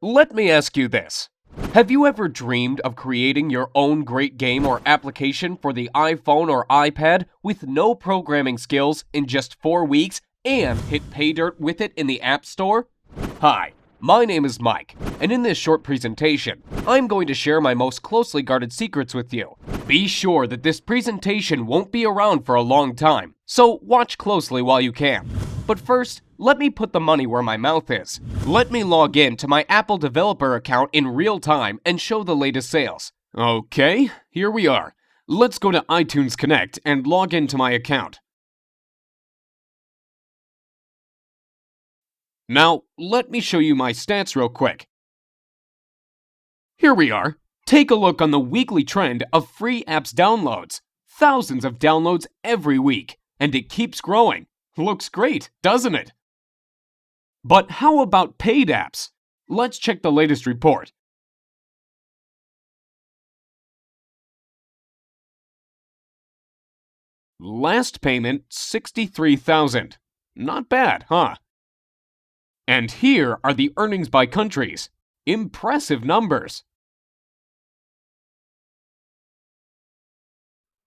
Let me ask you this. Have you ever dreamed of creating your own great game or application for the iPhone or iPad with no programming skills in just 4 weeks and hit pay dirt with it in the App Store? Hi, my name is Mike, and in this short presentation, I'm going to share my most closely guarded secrets with you. Be sure that this presentation won't be around for a long time, so watch closely while you can. But first, let me put the money where my mouth is. Let me log in to my Apple developer account in real time and show the latest sales. Okay, here we are. Let's go to iTunes Connect and log into my account. Now, let me show you my stats real quick. Here we are. Take a look on the weekly trend of free apps downloads. Thousands of downloads every week, and it keeps growing. Looks great, doesn't it? But how about paid apps? Let's check the latest report. Last payment, $63,000. Not bad, huh? And here are the earnings by countries. Impressive numbers.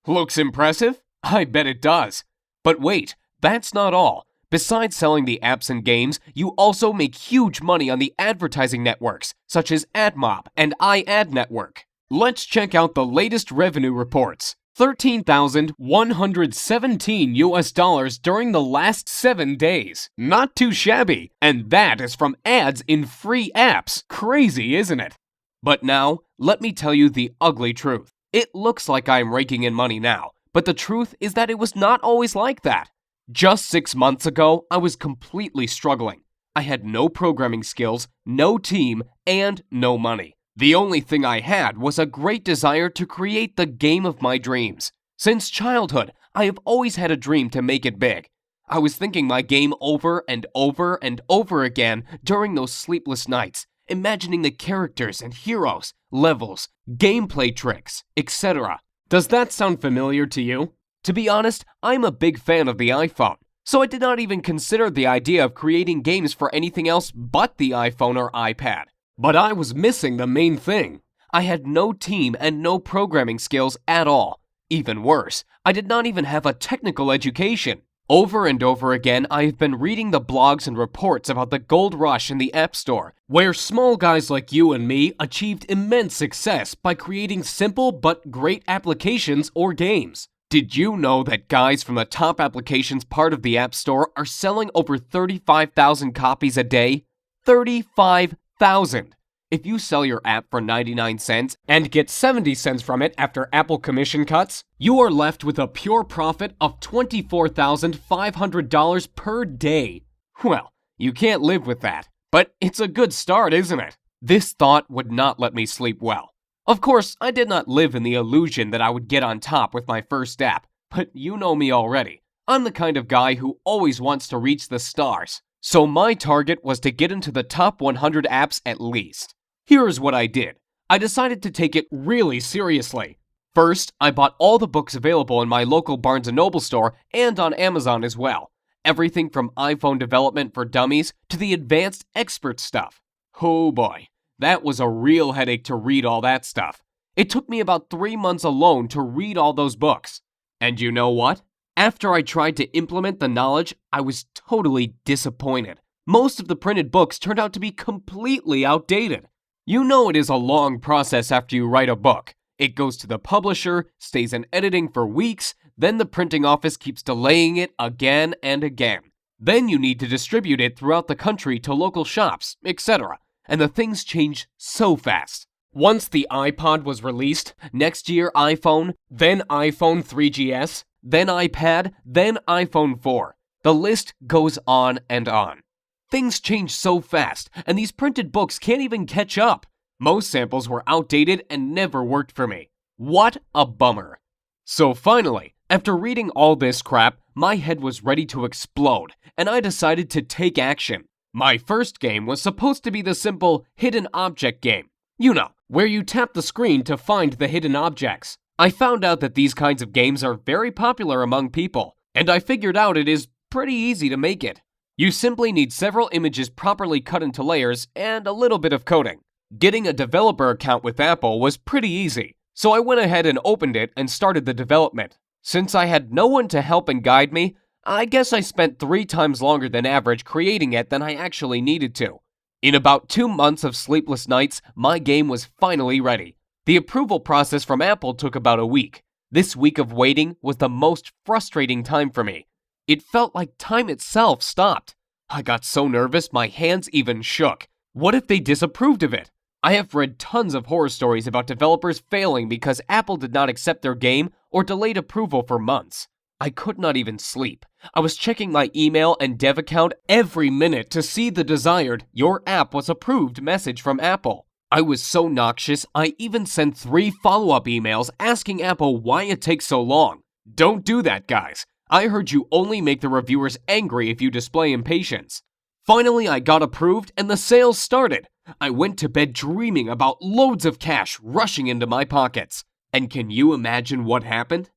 Looks impressive? I bet it does. But wait, that's not all. Besides selling the apps and games, you also make huge money on the advertising networks, such as AdMob and iAdNetwork. Let's check out the latest revenue reports. $13,117 during the last 7 days. Not too shabby, and that is from ads in free apps. Crazy, isn't it? But now, let me tell you the ugly truth. It looks like I am raking in money now, but the truth is that it was not always like that. Just 6 months ago, I was completely struggling. I had no programming skills, no team, and no money. The only thing I had was a great desire to create the game of my dreams. Since childhood, I have always had a dream to make it big. I was thinking my game over and over and over again during those sleepless nights, imagining the characters and heroes, levels, gameplay tricks, etc. Does that sound familiar to you? To be honest, I'm a big fan of the iPhone, so I did not even consider the idea of creating games for anything else but the iPhone or iPad. But I was missing the main thing. I had no team and no programming skills at all. Even worse, I did not even have a technical education. Over and over again, I have been reading the blogs and reports about the gold rush in the App Store, where small guys like you and me achieved immense success by creating simple but great applications or games. Did you know that guys from the top applications part of the App Store are selling over 35,000 copies a day? 35,000! If you sell your app for 99 cents and get 70 cents from it after Apple commission cuts, you are left with a pure profit of $24,500 per day. Well, you can't live with that, but it's a good start, isn't it? This thought would not let me sleep well. Of course, I did not live in the illusion that I would get on top with my first app, but you know me already. I'm the kind of guy who always wants to reach the stars. So my target was to get into the top 100 apps at least. Here's what I did. I decided to take it really seriously. First, I bought all the books available in my local Barnes & Noble store and on Amazon as well. Everything from iPhone development for dummies to the advanced expert stuff. Oh boy. That was a real headache to read all that stuff. It took me about 3 months alone to read all those books. And you know what? After I tried to implement the knowledge, I was totally disappointed. Most of the printed books turned out to be completely outdated. You know it is a long process after you write a book. It goes to the publisher, stays in editing for weeks, then the printing office keeps delaying it again and again. Then you need to distribute it throughout the country to local shops, etc. And the things change so fast. Once the iPod was released, next year iPhone, then iPhone 3GS, then iPad, then iPhone 4. The list goes on and on. Things change so fast, and these printed books can't even catch up. Most samples were outdated and never worked for me. What a bummer. So finally, after reading all this crap, my head was ready to explode, and I decided to take action. My first game was supposed to be the simple hidden object game. You know, where you tap the screen to find the hidden objects. I found out that these kinds of games are very popular among people, and I figured out it is pretty easy to make it. You simply need several images properly cut into layers and a little bit of coding. Getting a developer account with Apple was pretty easy, so I went ahead and opened it and started the development. Since I had no one to help and guide me, I guess I spent 3 times longer than average creating it than I actually needed to. In about 2 months of sleepless nights, my game was finally ready. The approval process from Apple took about a week. This week of waiting was the most frustrating time for me. It felt like time itself stopped. I got so nervous my hands even shook. What if they disapproved of it? I have read tons of horror stories about developers failing because Apple did not accept their game or delayed approval for months. I could not even sleep. I was checking my email and dev account every minute to see the desired "Your app was approved" message from Apple. I was so noxious, I even sent 3 follow-up emails asking Apple why it takes so long. Don't do that, guys. I heard you only make the reviewers angry if you display impatience. Finally, I got approved and the sales started. I went to bed dreaming about loads of cash rushing into my pockets. And can you imagine what happened?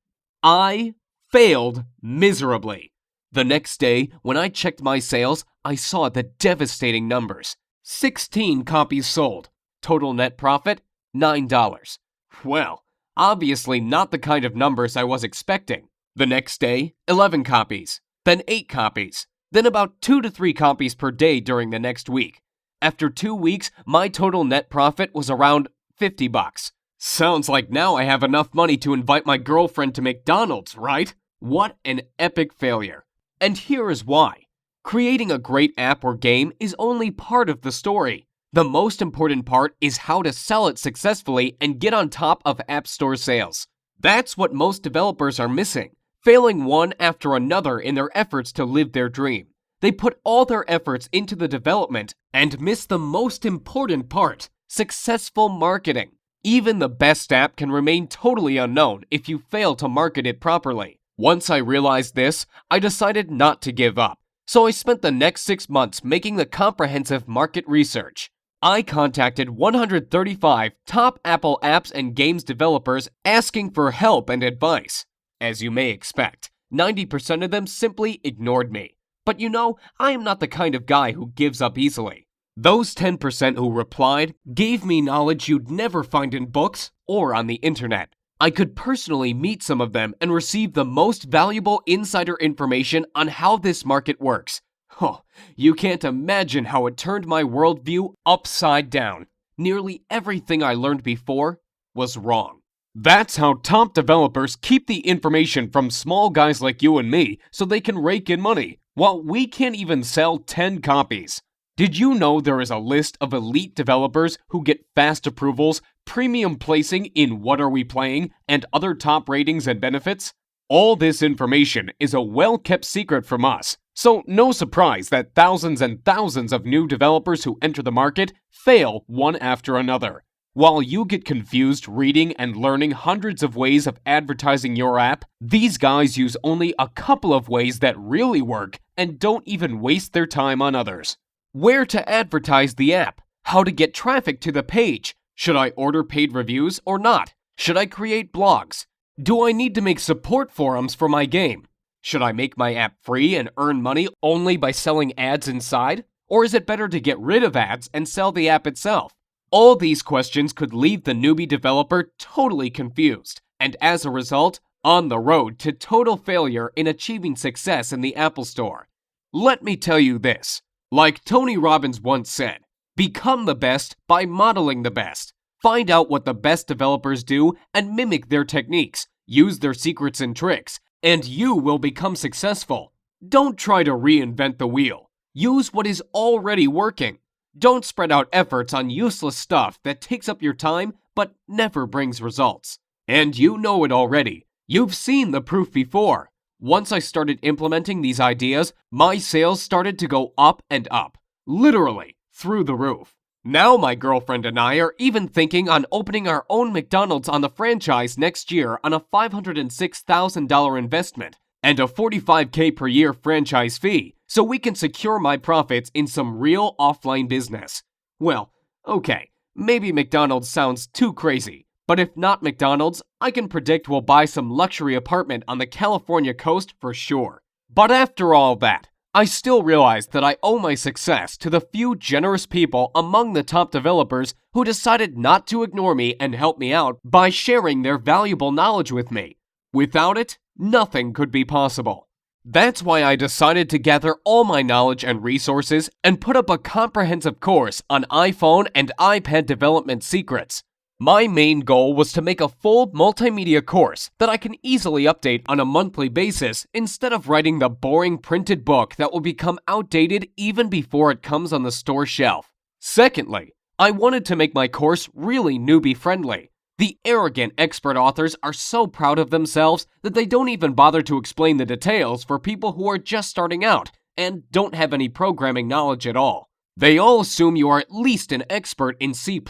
I failed miserably. The next day, when I checked my sales, I saw the devastating numbers. 16 copies sold. Total net profit, $9. Well, obviously not the kind of numbers I was expecting. The next day, 11 copies, then 8 copies, then about 2 to 3 copies per day during the next week. After 2 weeks, my total net profit was around $50. Sounds like now I have enough money to invite my girlfriend to McDonald's, right? What an epic failure. And here is why. Creating a great app or game is only part of the story. The most important part is how to sell it successfully and get on top of App Store sales. That's what most developers are missing, failing one after another in their efforts to live their dream. They put all their efforts into the development and miss the most important part, successful marketing. Even the best app can remain totally unknown if you fail to market it properly. Once I realized this, I decided not to give up. So I spent the next 6 months making the comprehensive market research. I contacted 135 top Apple apps and games developers asking for help and advice. As you may expect, 90% of them simply ignored me. But you know, I am not the kind of guy who gives up easily. Those 10% who replied gave me knowledge you'd never find in books or on the internet. I could personally meet some of them and receive the most valuable insider information on how this market works. Oh, you can't imagine how it turned my worldview upside down. Nearly everything I learned before was wrong. That's how top developers keep the information from small guys like you and me so they can rake in money, while we can't even sell 10 copies. Did you know there is a list of elite developers who get fast approvals, premium placing in What Are We Playing, and other top ratings and benefits? All this information is a well-kept secret from us, so no surprise that thousands and thousands of new developers who enter the market fail one after another. While you get confused reading and learning hundreds of ways of advertising your app, these guys use only a couple of ways that really work and don't even waste their time on others. Where to advertise the app? How to get traffic to the page? Should I order paid reviews or not? Should I create blogs? Do I need to make support forums for my game? Should I make my app free and earn money only by selling ads inside? Or is it better to get rid of ads and sell the app itself? All these questions could leave the newbie developer totally confused, and as a result, on the road to total failure in achieving success in the Apple Store. Let me tell you this. Like Tony Robbins once said, become the best by modeling the best. Find out what the best developers do and mimic their techniques. Use their secrets and tricks, and you will become successful. Don't try to reinvent the wheel. Use what is already working. Don't spread out efforts on useless stuff that takes up your time but never brings results. And you know it already. You've seen the proof before. Once I started implementing these ideas, my sales started to go up and up. Literally, through the roof. Now my girlfriend and I are even thinking on opening our own McDonald's on the franchise next year on a $506,000 investment and a $45K per year franchise fee, so we can secure my profits in some real offline business. Well, okay, maybe McDonald's sounds too crazy, but if not McDonald's, I can predict we'll buy some luxury apartment on the California coast for sure. But after all that, I still realize that I owe my success to the few generous people among the top developers who decided not to ignore me and help me out by sharing their valuable knowledge with me. Without it, nothing could be possible. That's why I decided to gather all my knowledge and resources and put up a comprehensive course on iPhone and iPad development secrets. My main goal was to make a full multimedia course that I can easily update on a monthly basis instead of writing the boring printed book that will become outdated even before it comes on the store shelf. Secondly, I wanted to make my course really newbie-friendly. The arrogant expert authors are so proud of themselves that they don't even bother to explain the details for people who are just starting out and don't have any programming knowledge at all. They all assume you are at least an expert in C++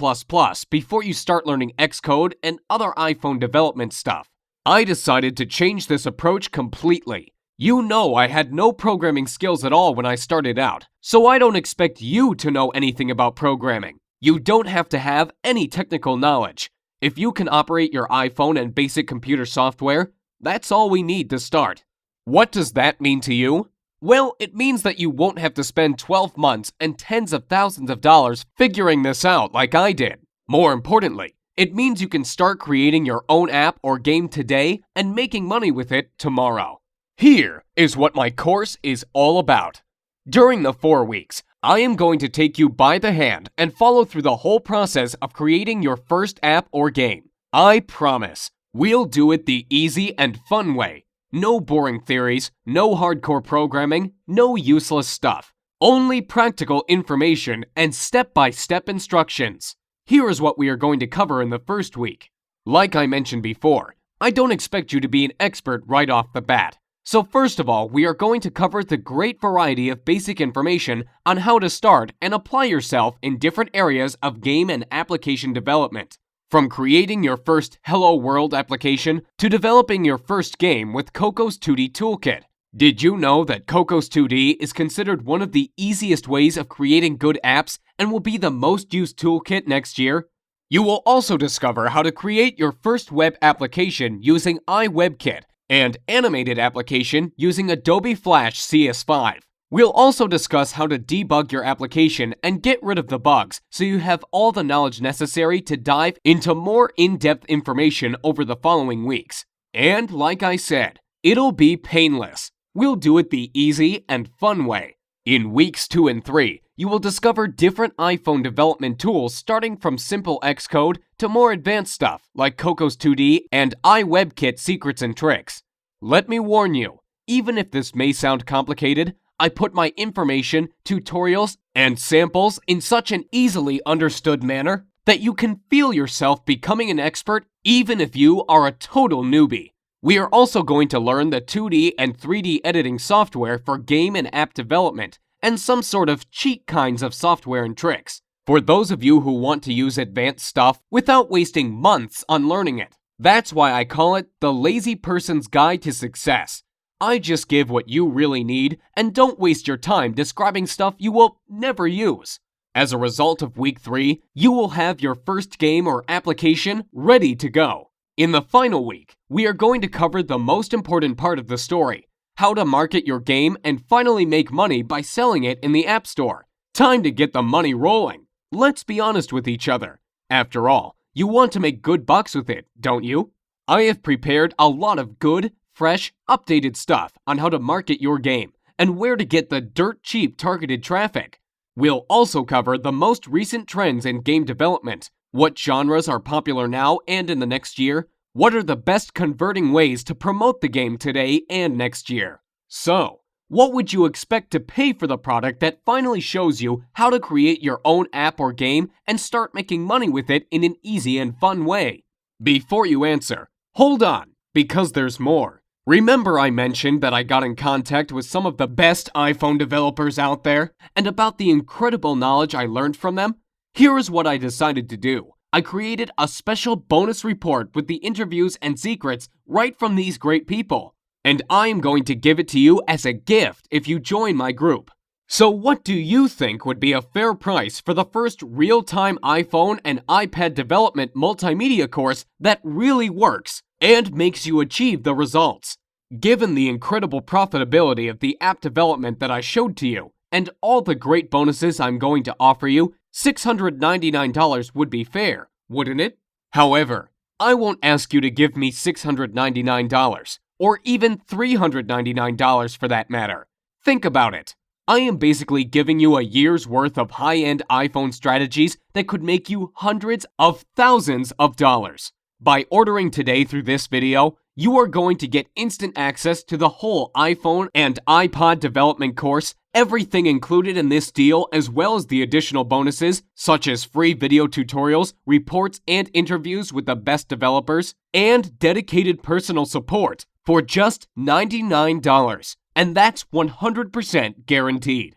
before you start learning Xcode and other iPhone development stuff. I decided to change this approach completely. You know I had no programming skills at all when I started out, so I don't expect you to know anything about programming. You don't have to have any technical knowledge. If you can operate your iPhone and basic computer software, that's all we need to start. What does that mean to you? Well, it means that you won't have to spend 12 months and tens of thousands of dollars figuring this out like I did. More importantly, it means you can start creating your own app or game today and making money with it tomorrow. Here is what my course is all about. During the 4 weeks, I am going to take you by the hand and follow through the whole process of creating your first app or game. I promise, we'll do it the easy and fun way. No boring theories, no hardcore programming, no useless stuff. Only practical information and step-by-step instructions. Here is what we are going to cover in the first week. Like I mentioned before, I don't expect you to be an expert right off the bat. So first of all, we are going to cover the great variety of basic information on how to start and apply yourself in different areas of game and application development. From creating your first Hello World application to developing your first game with Coco's 2D Toolkit. Did you know that Coco's 2D is considered one of the easiest ways of creating good apps and will be the most used toolkit next year? You will also discover how to create your first web application using iWebKit and animated application using Adobe Flash CS5. We'll also discuss how to debug your application and get rid of the bugs so you have all the knowledge necessary to dive into more in-depth information over the following weeks. And like I said, it'll be painless. We'll do it the easy and fun way. In weeks 2 and 3, you will discover different iPhone development tools starting from simple Xcode to more advanced stuff like Coco's 2D and iWebKit secrets and tricks. Let me warn you, even if this may sound complicated, I put my information, tutorials, and samples in such an easily understood manner that you can feel yourself becoming an expert even if you are a total newbie. We are also going to learn the 2D and 3D editing software for game and app development and some sort of cheat kinds of software and tricks for those of you who want to use advanced stuff without wasting months on learning it. That's why I call it the lazy person's guide to success. I just give what you really need and don't waste your time describing stuff you will never use. As a result of week 3, you will have your first game or application ready to go. In the final week, we are going to cover the most important part of the story, how to market your game and finally make money by selling it in the App Store. Time to get the money rolling. Let's be honest with each other. After all, you want to make good bucks with it, don't you? I have prepared a lot of good, fresh, updated stuff on how to market your game and where to get the dirt cheap targeted traffic. We'll also cover the most recent trends in game development, what genres are popular now and in the next year, what are the best converting ways to promote the game today and next year. So, what would you expect to pay for the product that finally shows you how to create your own app or game and start making money with it in an easy and fun way? Before you answer, hold on, because there's more. Remember I mentioned that I got in contact with some of the best iPhone developers out there and about the incredible knowledge I learned from them? Here is what I decided to do. I created a special bonus report with the interviews and secrets right from these great people. And I am going to give it to you as a gift if you join my group. So what do you think would be a fair price for the first real-time iPhone and iPad development multimedia course that really works and makes you achieve the results? Given the incredible profitability of the app development that I showed to you, and all the great bonuses I'm going to offer you, $699 would be fair, wouldn't it? However, I won't ask you to give me $699, or even $399 for that matter. Think about it. I am basically giving you a year's worth of high-end iPhone strategies that could make you hundreds of thousands of dollars. By ordering today through this video, you are going to get instant access to the whole iPhone and iPod development course, everything included in this deal, as well as the additional bonuses such as free video tutorials, reports, and interviews with the best developers, and dedicated personal support for just $99. And that's 100% guaranteed.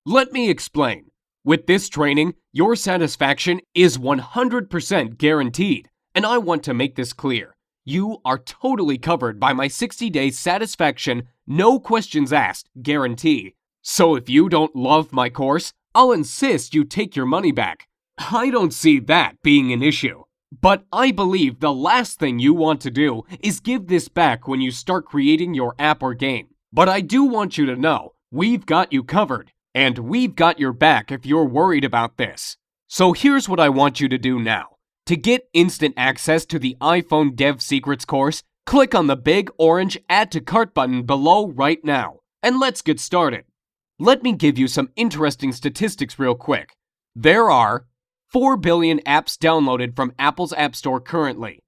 Let me explain. With this training, your satisfaction is 100% guaranteed, and I want to make this clear. You are totally covered by my 60-day satisfaction, no questions asked guarantee. So if you don't love my course, I'll insist you take your money back. I don't see that being an issue. But I believe the last thing you want to do is give this back when you start creating your app or game. But I do want you to know, we've got you covered, and we've got your back if you're worried about this. So here's what I want you to do now. To get instant access to the iPhone Dev Secrets course, click on the big orange Add to Cart button below right now. And let's get started. Let me give you some interesting statistics real quick. There are 4 billion apps downloaded from Apple's App Store currently.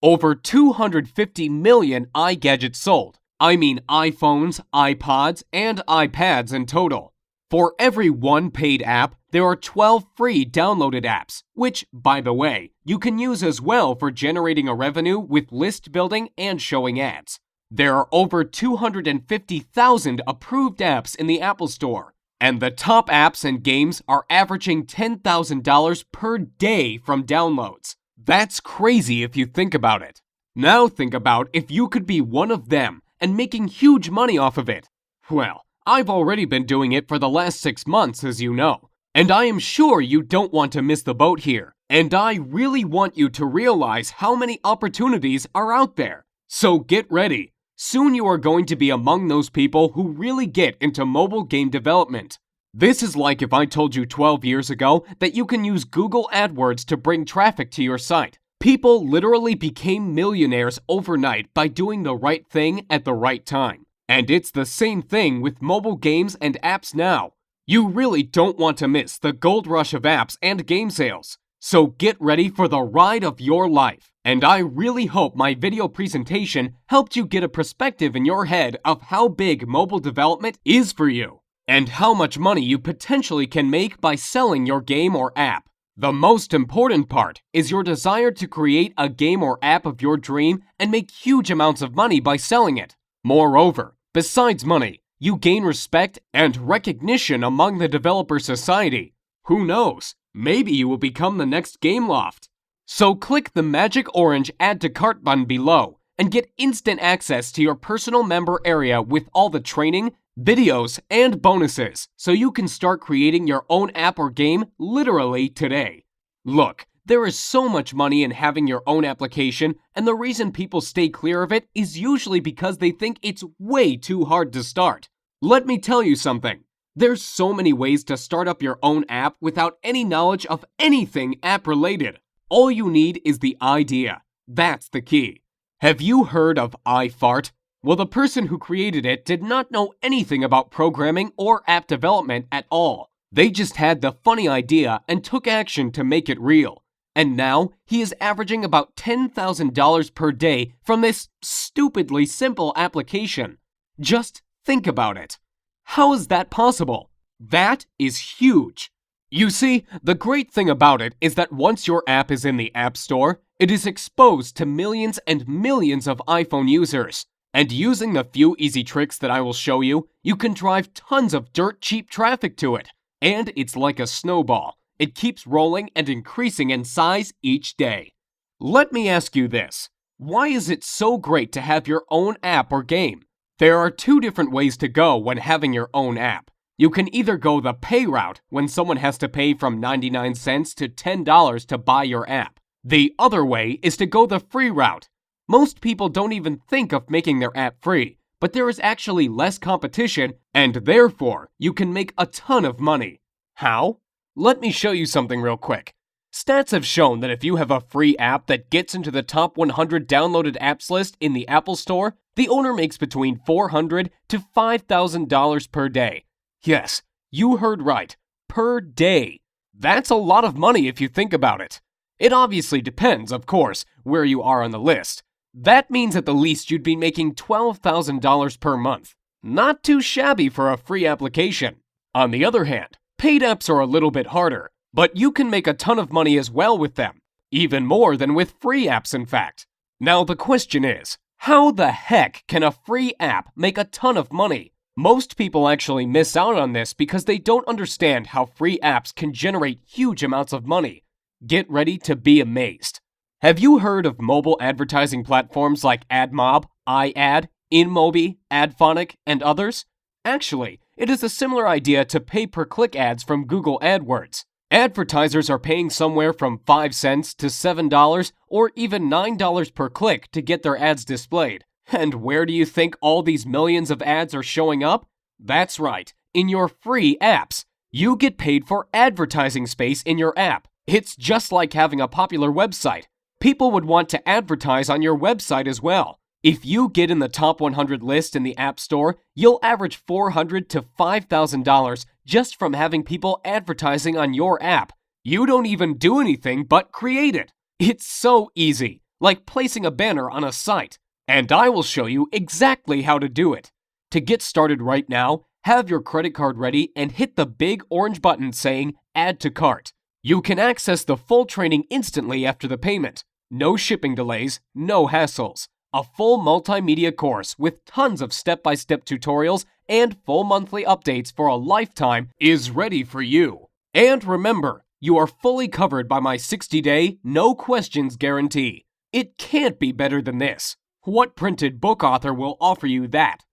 Over 250 million iGadgets sold. I mean iPhones, iPods, and iPads in total. For every one paid app, there are 12 free downloaded apps, which, by the way, you can use as well for generating a revenue with list building and showing ads. There are over 250,000 approved apps in the Apple Store, and the top apps and games are averaging $10,000 per day from downloads. That's crazy if you think about it. Now think about if you could be one of them and making huge money off of it. Well, I've already been doing it for the last 6 months, as you know. And I am sure you don't want to miss the boat here. And I really want you to realize how many opportunities are out there. So get ready. Soon you are going to be among those people who really get into mobile game development. This is like if I told you 12 years ago that you can use Google AdWords to bring traffic to your site. People literally became millionaires overnight by doing the right thing at the right time. And it's the same thing with mobile games and apps now. You really don't want to miss the gold rush of apps and game sales. So get ready for the ride of your life. And I really hope my video presentation helped you get a perspective in your head of how big mobile development is for you, and how much money you potentially can make by selling your game or app. The most important part is your desire to create a game or app of your dream and make huge amounts of money by selling it. Moreover, besides money, you gain respect and recognition among the developer society. Who knows? Maybe you will become the next Gameloft. So click the magic orange Add to Cart button below and get instant access to your personal member area with all the training, videos, and bonuses so you can start creating your own app or game literally today. Look, there is so much money in having your own application, and the reason people stay clear of it is usually because they think it's way too hard to start. Let me tell you something. There's so many ways to start up your own app without any knowledge of anything app-related. All you need is the idea. That's the key. Have you heard of iFart? Well, the person who created it did not know anything about programming or app development at all. They just had the funny idea and took action to make it real. And now, he is averaging about $10,000 per day from this stupidly simple application. Just think about it. How is that possible? That is huge. You see, the great thing about it is that once your app is in the App Store, it is exposed to millions and millions of iPhone users. And using the few easy tricks that I will show you, you can drive tons of dirt cheap traffic to it. And it's like a snowball. It keeps rolling and increasing in size each day. Let me ask you this. Why is it so great to have your own app or game? There are two different ways to go when having your own app. You can either go the pay route when someone has to pay from 99 cents to $10 to buy your app. The other way is to go the free route. Most people don't even think of making their app free, but there is actually less competition, and therefore you can make a ton of money. How? Let me show you something real quick. Stats have shown that if you have a free app that gets into the top 100 downloaded apps list in the Apple Store, the owner makes between $400 to $5,000 per day. Yes, you heard right, per day. That's a lot of money if you think about it. It obviously depends, of course, where you are on the list. That means at the least you'd be making $12,000 per month. Not too shabby for a free application. On the other hand, paid apps are a little bit harder, but you can make a ton of money as well with them. Even more than with free apps, in fact. Now the question is, how the heck can a free app make a ton of money? Most people actually miss out on this because they don't understand how free apps can generate huge amounts of money. Get ready to be amazed. Have you heard of mobile advertising platforms like AdMob, iAd, InMobi, AdPhonic, and others? Actually, it is a similar idea to pay-per-click ads from Google AdWords. Advertisers are paying somewhere from 5 cents to $7 or even $9 per click to get their ads displayed. And where do you think all these millions of ads are showing up? That's right, in your free apps. You get paid for advertising space in your app. It's just like having a popular website. People would want to advertise on your website as well. If you get in the top 100 list in the App Store, you'll average $400 to $5,000 just from having people advertising on your app. You don't even do anything but create it. It's so easy, like placing a banner on a site. And I will show you exactly how to do it. To get started right now, have your credit card ready and hit the big orange button saying Add to Cart. You can access the full training instantly after the payment. No shipping delays, no hassles. A full multimedia course with tons of step-by-step tutorials and full monthly updates for a lifetime is ready for you. And remember, you are fully covered by my 60-day, no questions guarantee. It can't be better than this. What printed book author will offer you that?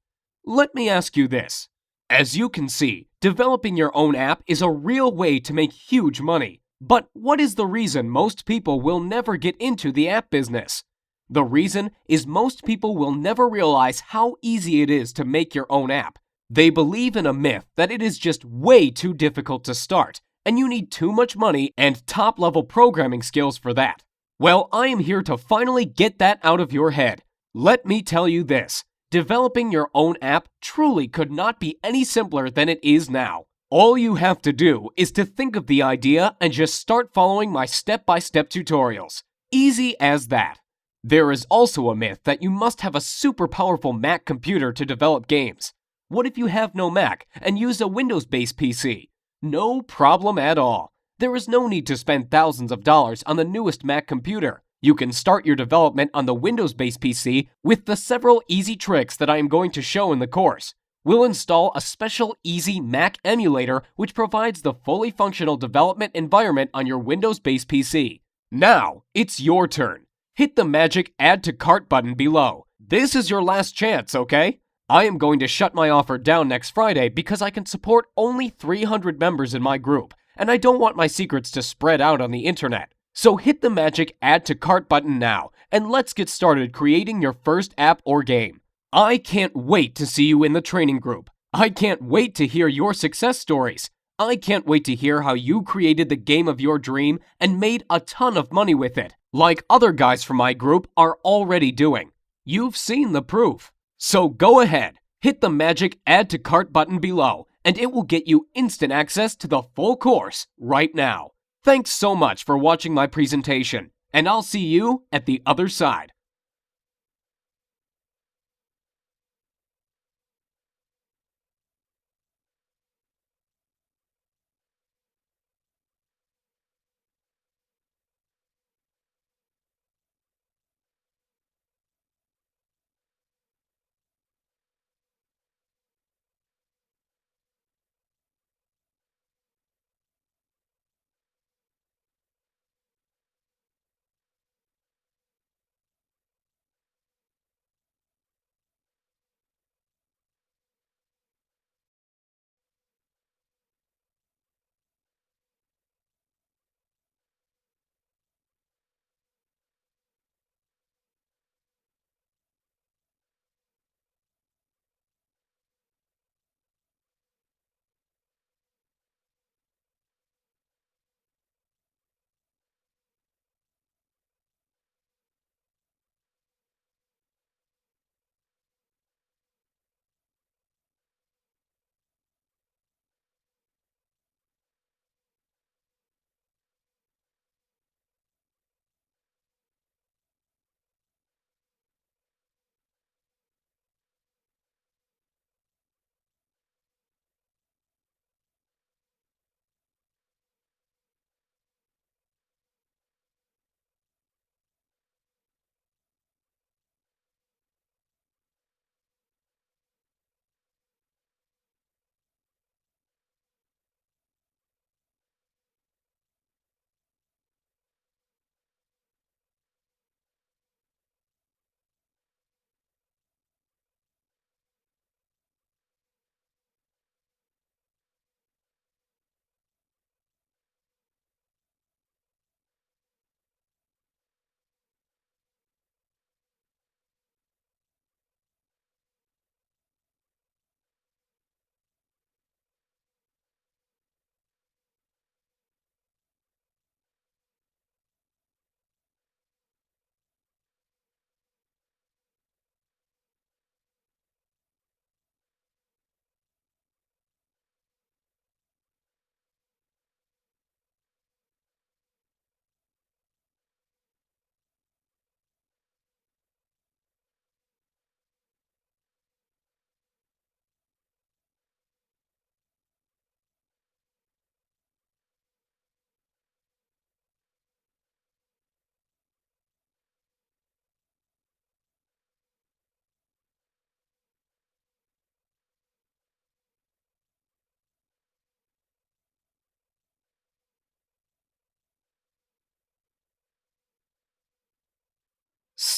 Let me ask you this. As you can see, developing your own app is a real way to make huge money. But what is the reason most people will never get into the app business? The reason is most people will never realize how easy it is to make your own app. They believe in a myth that it is just way too difficult to start, and you need too much money and top-level programming skills for that. Well, I am here to finally get that out of your head. Let me tell you this. Developing your own app truly could not be any simpler than it is now. All you have to do is to think of the idea and just start following my step-by-step tutorials. Easy as that. There is also a myth that you must have a super powerful Mac computer to develop games. What if you have no Mac and use a Windows-based PC? No problem at all. There is no need to spend thousands of dollars on the newest Mac computer. You can start your development on the Windows-based PC with the several easy tricks that I am going to show in the course. We'll install a special easy Mac emulator which provides the fully functional development environment on your Windows-based PC. Now, it's your turn. Hit the magic Add to Cart button below. This is your last chance, okay? I am going to shut my offer down next Friday because I can support only 300 members in my group, and I don't want my secrets to spread out on the internet. So hit the magic Add to Cart button now, and let's get started creating your first app or game. I can't wait to see you in the training group. I can't wait to hear your success stories. I can't wait to hear how you created the game of your dream and made a ton of money with it, like other guys from my group are already doing. You've seen the proof. So go ahead, hit the magic Add to Cart button below, and it will get you instant access to the full course right now. Thanks so much for watching my presentation, and I'll see you at the other side.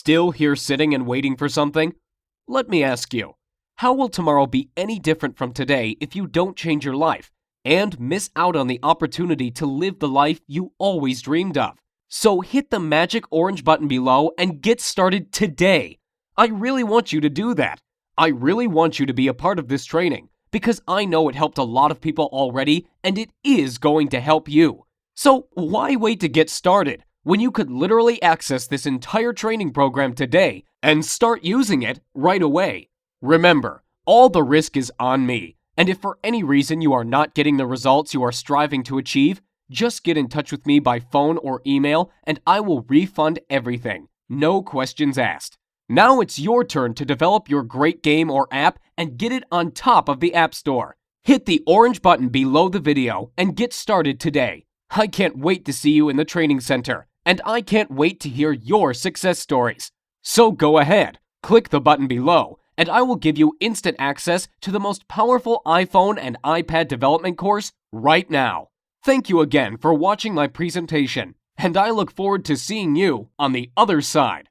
Still here sitting and waiting for something? Let me ask you, how will tomorrow be any different from today if you don't change your life and miss out on the opportunity to live the life you always dreamed of? So hit the magic orange button below and get started today. I really want you to do that. I really want you to be a part of this training because I know it helped a lot of people already and it is going to help you. So why wait to get started when you could literally access this entire training program today and start using it right away? Remember, all the risk is on me, and if for any reason you are not getting the results you are striving to achieve, just get in touch with me by phone or email and I will refund everything. No questions asked. Now it's your turn to develop your great game or app and get it on top of the App Store. Hit the orange button below the video and get started today. I can't wait to see you in the training center, and I can't wait to hear your success stories. So go ahead, click the button below, and I will give you instant access to the most powerful iPhone and iPad development course right now. Thank you again for watching my presentation, and I look forward to seeing you on the other side.